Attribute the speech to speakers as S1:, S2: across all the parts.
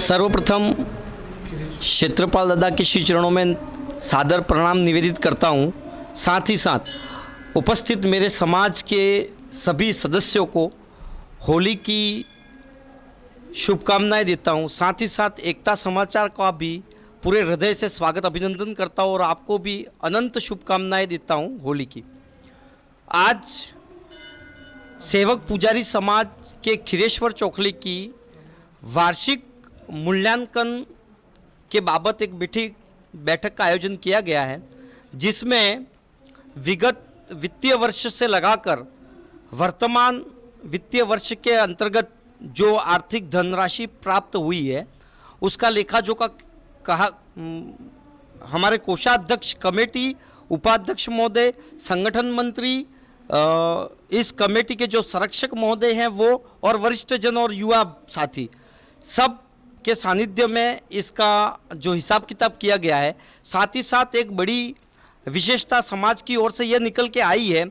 S1: सर्वप्रथम क्षेत्रपाल दादा के श्री चरणों में सादर प्रणाम निवेदित करता हूँ। साथ ही साथ उपस्थित मेरे समाज के सभी सदस्यों को होली की शुभकामनाएं देता हूँ। साथ ही साथ एकता समाचार का भी पूरे हृदय से स्वागत अभिनंदन करता हूँ और आपको भी अनंत शुभकामनाएं देता हूँ होली की। आज सेवक पुजारी समाज के खीरेश्वर चोखली की वार्षिक मूल्यांकन के बाबत एक बैठक का आयोजन किया गया है, जिसमें विगत वित्तीय वर्ष से लगाकर वर्तमान वित्तीय वर्ष के अंतर्गत जो आर्थिक धनराशि प्राप्त हुई है उसका लेखाजोखा कहा हमारे कोषाध्यक्ष कमेटी, उपाध्यक्ष महोदय, संगठन मंत्री, इस कमेटी के जो संरक्षक महोदय हैं वो और वरिष्ठ जन और युवा साथी सब के सानिध्य में इसका जो हिसाब किताब किया गया है। साथ ही साथ एक बड़ी विशेषता समाज की ओर से यह निकल के आई है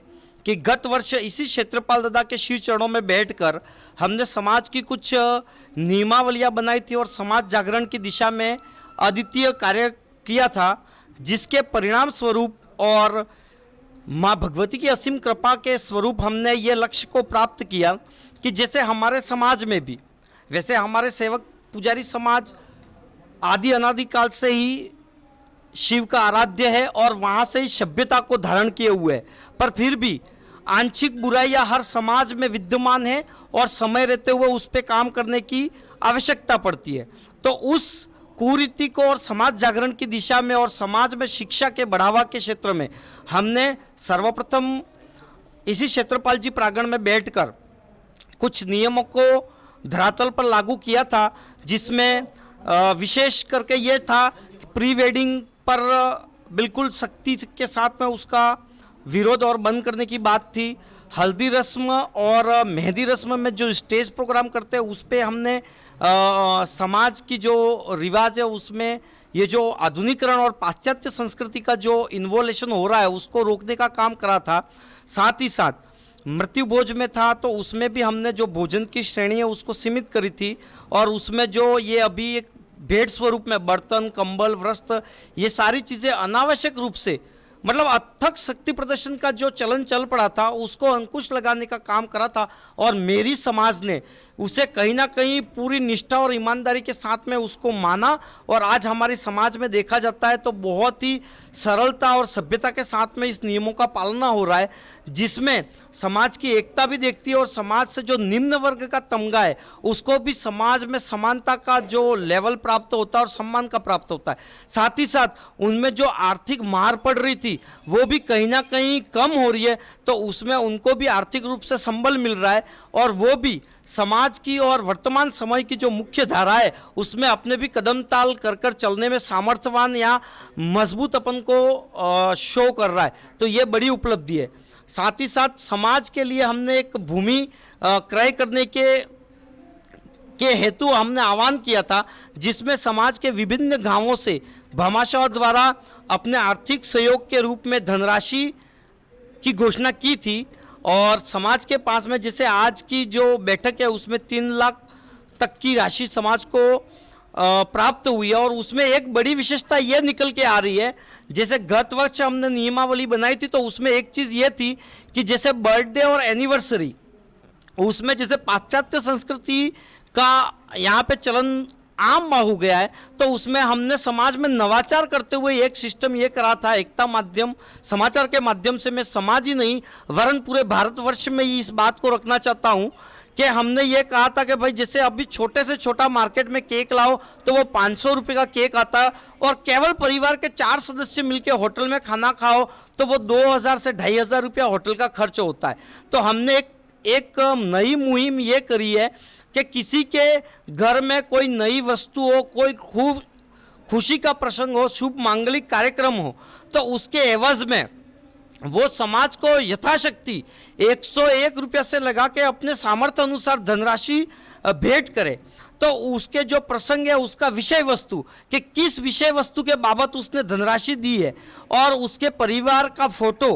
S1: कि गत वर्ष इसी क्षेत्रपाल दादा के श्री चरणों में बैठकर हमने समाज की कुछ नियमावलियां बनाई थी और समाज जागरण की दिशा में अद्वितीय कार्य किया था, जिसके परिणाम स्वरूप और माँ भगवती की असीम कृपा के स्वरूप हमने ये लक्ष्य को प्राप्त किया कि जैसे हमारे समाज में भी वैसे हमारे सेवक पुजारी समाज आदि अनादिकाल से ही शिव का आराध्य है और वहाँ से ही सभ्यता को धारण किए हुए है, पर फिर भी आंशिक बुराइयाँ हर समाज में विद्यमान है और समय रहते हुए उस पर काम करने की आवश्यकता पड़ती है। तो उस कुरीति को और समाज जागरण की दिशा में और समाज में शिक्षा के बढ़ावा के क्षेत्र में हमने सर्वप्रथम इसी क्षेत्रपाल जी प्रांगण में बैठकर कुछ नियमों को धरातल पर लागू किया था, जिसमें विशेष करके ये था कि प्री वेडिंग पर बिल्कुल सख्ती के साथ में उसका विरोध और बंद करने की बात थी। हल्दी रस्म और मेहंदी रस्म में जो स्टेज प्रोग्राम करते हैं उस पर हमने समाज की जो रिवाज है उसमें ये जो आधुनिकरण और पाश्चात्य संस्कृति का जो इन्वोल्यूशन हो रहा है उसको रोकने का काम करा था। साथ ही साथ मृत्यु भोज में था तो उसमें भी हमने जो भोजन की श्रेणी है उसको सीमित करी थी और उसमें जो ये अभी एक भेंट स्वरूप में बर्तन, कंबल, वस्त्र, ये सारी चीज़ें अनावश्यक रूप से मतलब अथक शक्ति प्रदर्शन का जो चलन चल पड़ा था उसको अंकुश लगाने का काम करा था और मेरी समाज ने उसे कहीं ना कहीं पूरी निष्ठा और ईमानदारी के साथ में उसको माना और आज हमारे समाज में देखा जाता है तो बहुत ही सरलता और सभ्यता के साथ में इस नियमों का पालना हो रहा है, जिसमें समाज की एकता भी देखती है और समाज से जो निम्न वर्ग का तमगा है उसको भी समाज में समानता का जो लेवल प्राप्त होता है और सम्मान का प्राप्त होता है। साथ ही साथ उनमें जो आर्थिक मार पड़ रही थी वो भी कहीं ना कहीं कम हो रही है, तो उसमें उनको भी आर्थिक रूप से संबल मिल रहा है और वो भी समाज की और वर्तमान समय की जो मुख्य धारा है उसमें अपने भी कदम ताल कर चलने में सामर्थ्यवान या मजबूत अपन को शो कर रहा है, तो ये बड़ी उपलब्धि है। साथ ही साथ समाज के लिए हमने एक भूमि क्रय करने के हेतु हमने आह्वान किया था, जिसमें समाज के विभिन्न गांवों से भामाशाह द्वारा अपने आर्थिक सहयोग के रूप में धनराशि की घोषणा की थी और समाज के पास में जैसे आज की जो बैठक है उसमें 3 लाख तक की राशि समाज को प्राप्त हुई है और उसमें एक बड़ी विशेषता ये निकल के आ रही है। जैसे गत वर्ष हमने नियमावली बनाई थी तो उसमें एक चीज़ ये थी कि जैसे बर्थडे और एनिवर्सरी उसमें जैसे पाश्चात्य संस्कृति का यहाँ पे चलन आम हो गया है, तो उसमें हमने समाज में नवाचार करते हुए एक सिस्टम ये करा था। एकता माध्यम समाचार के माध्यम से मैं समाज ही नहीं वरन पूरे भारतवर्ष में ही इस बात को रखना चाहता हूँ कि हमने ये कहा था कि भाई जैसे अभी छोटे से छोटा मार्केट में केक लाओ तो वो 500 रुपये का केक आता है और केवल परिवार के 4 सदस्य मिलकर होटल में खाना खाओ तो वो 2000 से 2500 रुपया होटल का खर्च होता है। तो हमने एक नई मुहिम ये करी है कि किसी के घर में कोई नई वस्तु हो, कोई खूब खुशी का प्रसंग हो, शुभ मांगलिक कार्यक्रम हो, तो उसके एवज में वो समाज को यथाशक्ति 101 रुपया से लगा के अपने सामर्थ्य अनुसार धनराशि भेंट करे। तो उसके जो प्रसंग है उसका विषय वस्तु कि किस विषय वस्तु के बाबत उसने धनराशि दी है और उसके परिवार का फोटो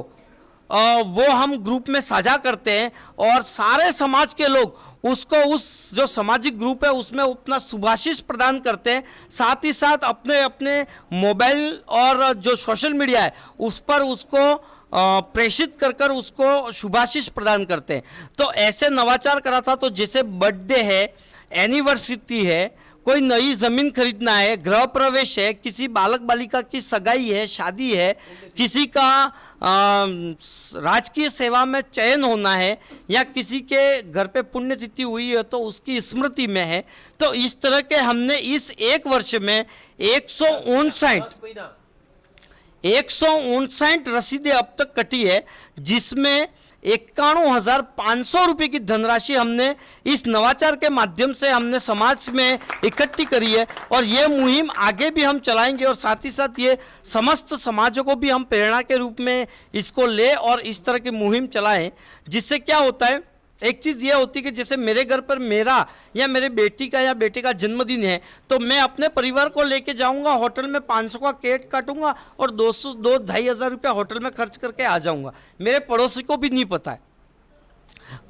S1: वो हम ग्रुप में साझा करते हैं और सारे समाज के लोग उसको उस जो सामाजिक ग्रुप है उसमें अपना शुभाशीष प्रदान करते हैं, साथ ही साथ अपने अपने मोबाइल और जो सोशल मीडिया है उस पर उसको प्रेषित कर कर उसको शुभाशीष प्रदान करते हैं। तो ऐसे नवाचार करा था। तो जैसे बर्थडे है, एनिवर्सरी है, कोई नई ज़मीन खरीदना है, गृह प्रवेश है, किसी बालक बालिका की सगाई है, शादी है, किसी का राजकीय सेवा में चयन होना है, या किसी के घर पे पुण्यतिथि हुई है तो उसकी स्मृति में है। तो इस तरह के हमने इस एक वर्ष में 159 रसीदें अब तक कटी है, जिसमें 91,500 रुपये की धनराशि हमने इस नवाचार के माध्यम से हमने समाज में इकट्ठी करी है। और ये मुहिम आगे भी हम चलाएंगे और साथ ही साथ ये समस्त समाजों को भी हम प्रेरणा के रूप में इसको ले और इस तरह की मुहिम चलाएं, जिससे क्या होता है, एक चीज़ ये होती है कि जैसे मेरे घर पर मेरा या मेरे बेटी का या बेटे का जन्मदिन है तो मैं अपने परिवार को लेके जाऊंगा, होटल में 500 का केक काटूंगा और 2-2-2.5 हज़ार रुपया होटल में खर्च करके आ जाऊंगा। मेरे पड़ोसी को भी नहीं पता है।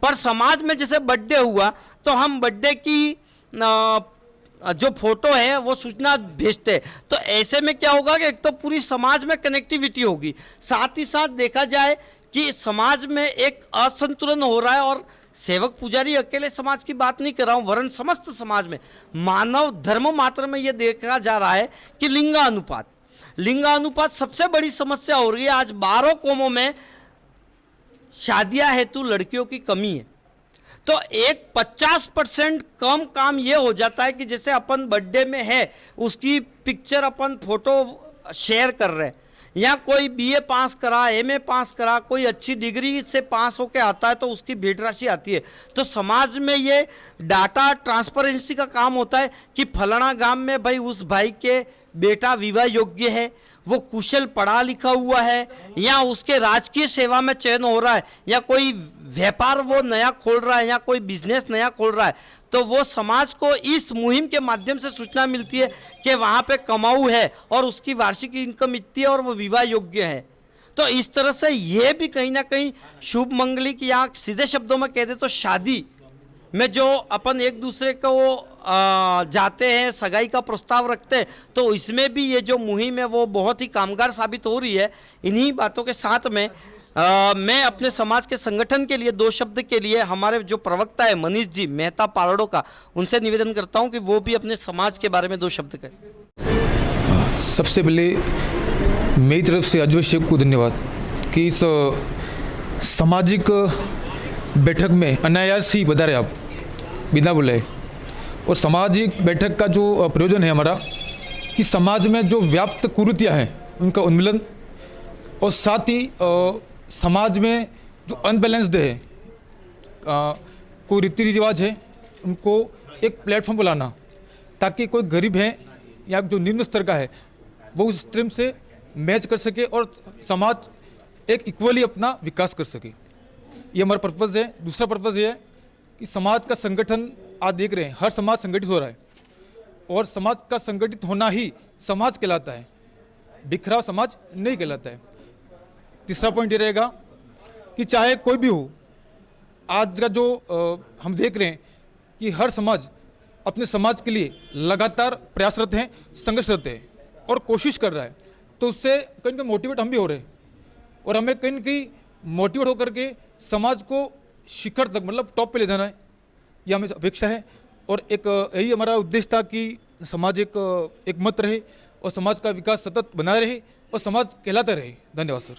S1: पर समाज में जैसे बर्थडे हुआ तो हम बर्थडे की जो फोटो है वो सूचना भेजते हैं। तो ऐसे में क्या होगा कि एक तो पूरी समाज में कनेक्टिविटी होगी, साथ ही साथ देखा जाए कि समाज में एक असंतुलन हो रहा है। और सेवक पुजारी अकेले समाज की बात नहीं कर रहा हूँ, वरन समस्त समाज में मानव धर्म मात्र में ये देखा जा रहा है कि लिंगानुपात सबसे बड़ी समस्या हो रही है। आज 12 कौमों में शादियां हेतु लड़कियों की कमी है। तो एक 50% कम काम ये हो जाता है कि जैसे अपन बर्थडे में है उसकी पिक्चर अपन फोटो शेयर कर रहे हैं, या कोई बीए पास करा, एमए पास करा, कोई अच्छी डिग्री से पास होके आता है तो उसकी भेंट राशि आती है। तो समाज में ये डाटा ट्रांसपेरेंसी का काम होता है कि फलाना गांव में भाई उस भाई के बेटा विवाह योग्य है, वो कुशल पढ़ा लिखा हुआ है, या उसके राजकीय सेवा में चयन हो रहा है, या कोई व्यापार वो नया खोल रहा है, या कोई बिजनेस नया खोल रहा है। तो वो समाज को इस मुहिम के माध्यम से सूचना मिलती है कि वहाँ पे कमाऊ है और उसकी वार्षिक इनकम इतनी है और वो विवाह योग्य है। तो इस तरह से ये भी कहीं ना कहीं शुभ मंगलिक, या सीधे शब्दों में कह दे तो शादी में जो अपन एक दूसरे को जाते हैं, सगाई का प्रस्ताव रखते हैं, तो इसमें भी ये जो मुहिम है वो बहुत ही कामगार साबित हो रही है। इन्हीं बातों के साथ में मैं अपने समाज के संगठन के लिए 2 शब्द के लिए हमारे जो प्रवक्ता है मनीष जी मेहता पारड़ो का, उनसे निवेदन करता हूं कि वो भी अपने समाज के बारे में 2 शब्द कहें।
S2: सबसे पहले मेरी तरफ से अजय शेख को धन्यवाद कि इस सामाजिक बैठक में अनायास ही बता रहे आप बिना बुलाए। और सामाजिक बैठक का जो प्रयोजन है हमारा कि समाज में जो व्याप्त कुरीतियाँ हैं उनका उन्मूलन, और साथ ही समाज में जो अनबैलेंस्ड है कोई रीति रिवाज है उनको एक प्लेटफॉर्म पर लाना, ताकि कोई गरीब है या जो निम्न स्तर का है वो उस स्ट्रीम से मैच कर सके और समाज एक इक्वली अपना विकास कर सके। ये हमारा पर्पज़ है। दूसरा पर्पज़ ये है कि समाज का संगठन आज देख रहे हैं, हर समाज संगठित हो रहा है और समाज का संगठित होना ही समाज कहलाता है, बिखरा समाज नहीं कहलाता है। तीसरा पॉइंट ये रहेगा कि चाहे कोई भी हो, आज का जो हम देख रहे हैं कि हर समाज अपने समाज के लिए लगातार प्रयासरत हैं, संघर्षरत है और कोशिश कर रहा है। तो उससे कहीं ना कहीं मोटिवेट हम भी हो रहे हैं और हमें कहीं ना कहीं मोटिवेट होकर के समाज को शिखर तक, मतलब टॉप पे ले जाना है, ये हमें अपेक्षा है। और एक यही हमारा उद्देश्य था कि समाज एक मत रहे और समाज का विकास सतत बना रहे और समाज कहलाता रहे। धन्यवाद सर।